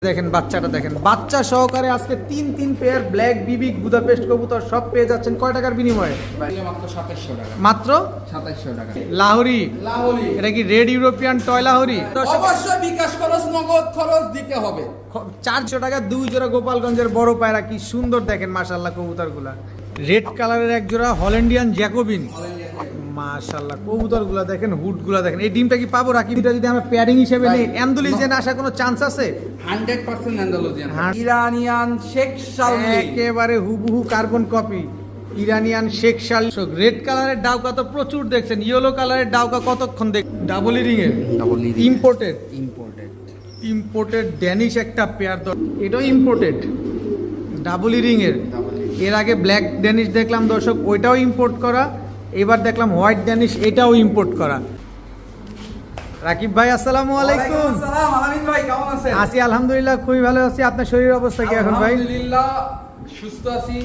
দেখেন বাচ্চাটা দেখেন, বাচ্চা সহকারে আজকে তিন পেয়ার ব্ল্যাক বিবি বুদাপেস্ট কবুতর সব পেয়ে যাচ্ছেন কয় টাকার বিনিময়ে? মাত্র 2700 টাকা। মাত্র 2700 টাকা। লাহোরি, লাহোরি এটা কি রেড ইউরোপিয়ান টয় লাহোরি? অবশ্যই বিকাশ খরচ, নগদ খরচ দিতে হবে। 400 টাকা 2 জোড়া গোপালগঞ্জের বড় পায়রা, কি সুন্দর দেখেন মাশাআল্লাহ কবুতরগুলা। রেড কালারের এক জোড়া হল্যান্ডিয়ান জ্যাকোবিন, মাশাআল্লাহ কবুতরগুলা দেখেন, হুডগুলা দেখেন। এই ডিমটা কি পাবো রাকিব? এটা যদি আমরা পেয়ারিং হিসেবে নেই অ্যান্ডালুজিয়ান আসার কোনো চান্স আছে? 100% অ্যান্ডালুজিয়ান, ইরানিয়ান শেখ শালমি, একেবারে হুবহু কার্বন কপি ইরানিয়ান শেখ শাল। রেড কালারের ডাউকা তো প্রচুর দেখছেন, ইয়েলো কালারের ডাউকা কতক্ষণ দেখ। ডাবল ইরিং এর ইম্পোর্টেড ইম্পোর্টেড ড্যানিশ একটা পেয়ার, এটাও ইম্পোর্টেড ডাবল ইরিং এর। এর আগে ব্ল্যাক ড্যানিশ দেখলাম দর্শক, ওইটাও ইম্পোর্ট করা। এবার দেখলাম হোয়াইট ড্যানিশ, এটাও ইম্পোর্ট করা। রাকিব ভাই আসসালামু আলাইকুম। আসসালাম আলামিন ভাই, কেমন আছেন? আছি আলহামদুলিল্লাহ, খুবই ভালো আছি। আপনার শরীরের অবস্থা কি এখন ভাই? আলহামদুলিল্লাহ সুস্থ আছি,